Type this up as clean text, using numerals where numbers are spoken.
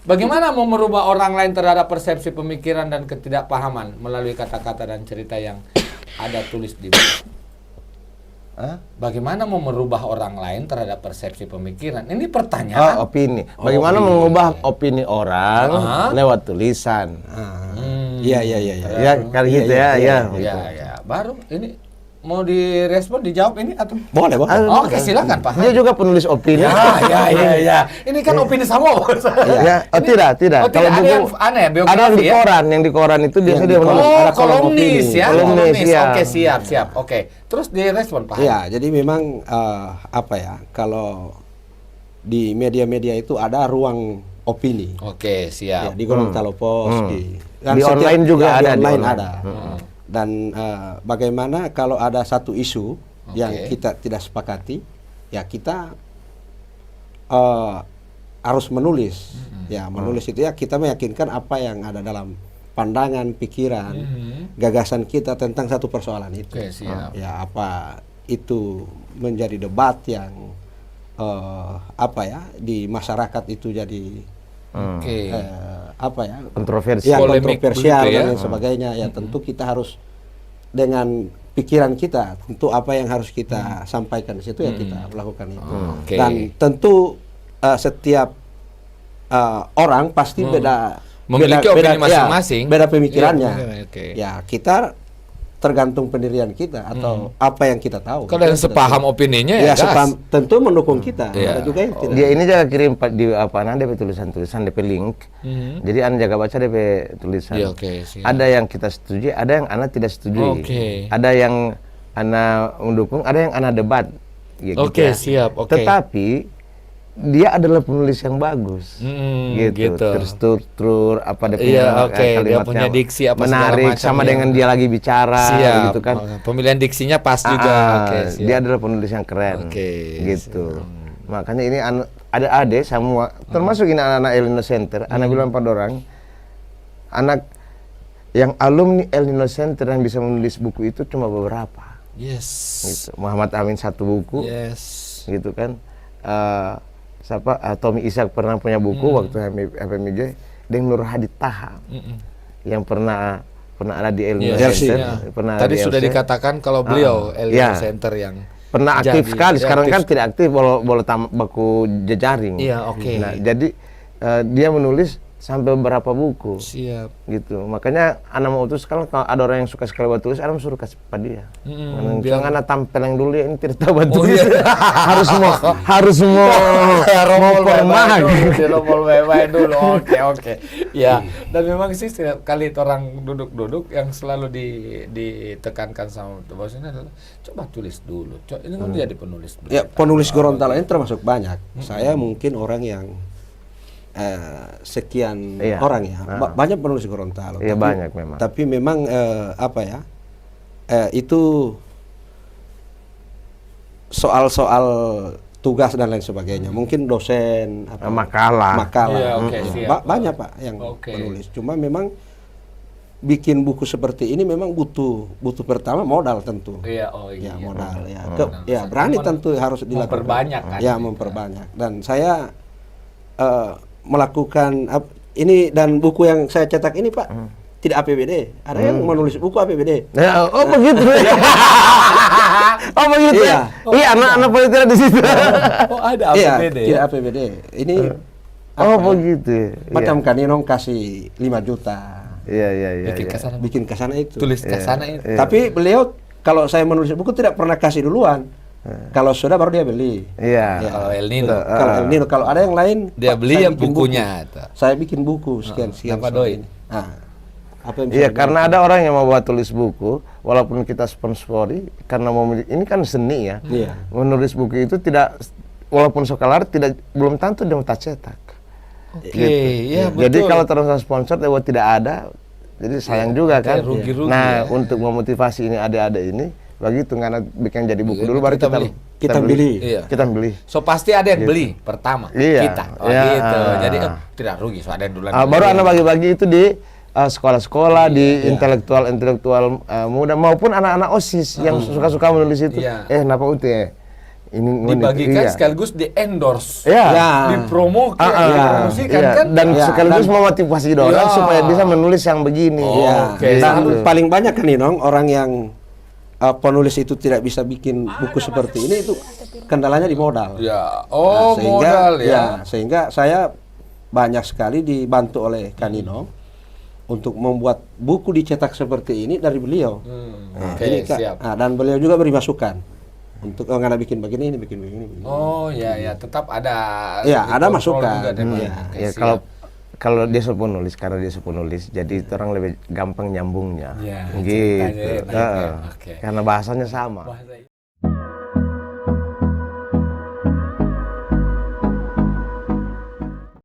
Bagaimana mau merubah orang lain terhadap persepsi pemikiran dan ketidakpahaman melalui kata-kata dan cerita yang ada tulis di buku? Bagaimana mau merubah orang lain terhadap persepsi pemikiran? Ini pertanyaan. Opini. Bagaimana mengubah opini orang lewat tulisan? Iya. Ya, kan gitu ya. Ya. Baru ini mau direspon, dijawab ini atau? Boleh. Oke, silakan Pak. Dia juga penulis opini. Ya. Ini kan opini sama. Ya, tidak. Oh, Kalau ada buku yang aneh, biografi ada yang di koran, yang di koran itu biasanya dia menulis ada kolumnis ya. Kolumnis, ya. Oke, siap. Oke. Terus direspon Pak. Iya, jadi memang kalau di media-media itu ada ruang opini. Oke, Ya, siap. di Gorontalo Pos, Di online juga ada. Di online ada. Dan bagaimana kalau ada satu isu yang kita tidak sepakati, ya kita harus menulis. Ya, menulis itu ya kita meyakinkan apa yang ada dalam pandangan, pikiran, gagasan kita tentang satu persoalan itu. Oke, siap. Ya, apa itu menjadi debat yang di masyarakat itu jadi kontroversi, ya, polemik kontroversial begitu ya. dan lain sebagainya. Ya, tentu kita harus dengan pikiran kita, tentu apa yang harus kita sampaikan di situ ya kita lakukan itu. Dan tentu setiap orang pasti memiliki opini masing-masing. beda pemikirannya. Oke. Ya, kita tergantung pendirian kita atau apa yang kita tahu. Kalau yang sepaham opininya ya gas. Tentu mendukung kita. Iya. Ada juga yang tidak. Dia ini jaga kirim di DP tulisan DP link. Jadi anda jaga baca DP tulisan. Iya, oke, siap. Ada yang kita setuju, ada yang anda tidak setuju. Ada yang anda mendukung, ada yang anda debat. Oke, siap. Oke. Tetapi dia adalah penulis yang bagus, gitu. Terstruktur apa dia punya dia kalimatnya punya diksi apa menarik segala macam, sama dengan dia lagi bicara, gitu kan. Pemilihan diksinya pas juga. Dia adalah penulis yang keren, gitu. Makanya ini ada adik semua, termasuk ini anak-anak El Nino Center. Anak bilang pada orang, anak yang alumni El Nino Center yang bisa menulis buku itu cuma beberapa. Gitu. Muhammad Amin satu buku, gitu kan. Tommy Ishak pernah punya buku waktu FMIJ, dan Nur Hadi Taha yang pernah ada di El Nino Center. Tadi sudah dikatakan kalau beliau El Nino Center yang pernah aktif sekali. Sekarang kan tidak aktif, boleh baku jejaring. Nah, jadi dia menulis sampai beberapa buku. Gitu. Makanya anak mau tulis, kalau ada orang yang suka sekali buat tulis, anak suruh kasih pada dia. Jangan anak tampil yang dulu ya, ini tidak tahu buat tulis. harus mau permah dulu. Oke. Ya, dan memang sih setiap kali orang duduk-duduk yang selalu ditekankan sama bosnya adalah coba tulis dulu. Ini kan jadi penulis. Ya, penulis Gorontalo ini termasuk banyak. Saya mungkin orang yang sekian orang ya, banyak penulis Gorontalo. Iya, banyak memang. Tapi memang itu soal-soal tugas dan lain sebagainya. Mungkin dosen, makalah. Banyak Pak yang penulis. Cuma memang bikin buku seperti ini memang butuh pertama modal tentu. Modal. Berani tentu harus dilakukan. Memperbanyak kan. Ya, memperbanyak. Dan saya melakukan ini, dan buku yang saya cetak ini Pak tidak APBD. Ada yang menulis buku APBD. Begitu. Begitu. Iya, anak-anak penelitian di situ. Ada APBD. Tidak APBD. Ini begitu. Macam Kaninong kasih 5 juta. Iya. Bikin ke sana itu. Tulis ke sana itu. Tapi beliau kalau saya menulis buku tidak pernah kasih duluan. Kalau sudah baru dia beli. Kalau El Nino. Kalau ada yang lain dia beli yang bukunya. Saya bikin buku sekian. Apa doi? Iya, karena ada orang yang mau buat tulis buku, walaupun kita sponsori, karena ini kan seni ya. Menulis buku itu tidak, walaupun sekelar belum tentu dia mau cetak. Betul. Jadi kalau terus sponsor tidak ada, jadi sayang juga kan. Rugi-rugi. Nah, untuk memotivasi ini adik-adik ini, begitu nggak bikin jadi buku dulu, baru kita beli. Kita beli. So pasti ada yang beli pertama kita. Gitu. Jadi tidak rugi. So ada yang duluan. Baru anak bagi-bagi itu di sekolah-sekolah, di intelektual muda maupun anak-anak OSIS yang suka-suka menulis itu. Kenapa dibagikan sekaligus di endorse, dipromokan, dipromosikan kan, dan sekaligus memotivasi orang supaya bisa menulis yang begini. Dan paling banyak kan Ninong orang yang penulis itu tidak bisa bikin buku seperti ini, itu kendalanya di modal. Modal ya. Sehingga saya banyak sekali dibantu oleh Kanino untuk membuat buku dicetak seperti ini dari beliau. Siap. Dan beliau juga beri masukan untuk nggak bikin begini, bikin begini. Tetap ada. Ada masukan. Kalau dia penulis, karena dia penulis, jadi orang lebih gampang nyambungnya, gitu. Karena bahasanya sama.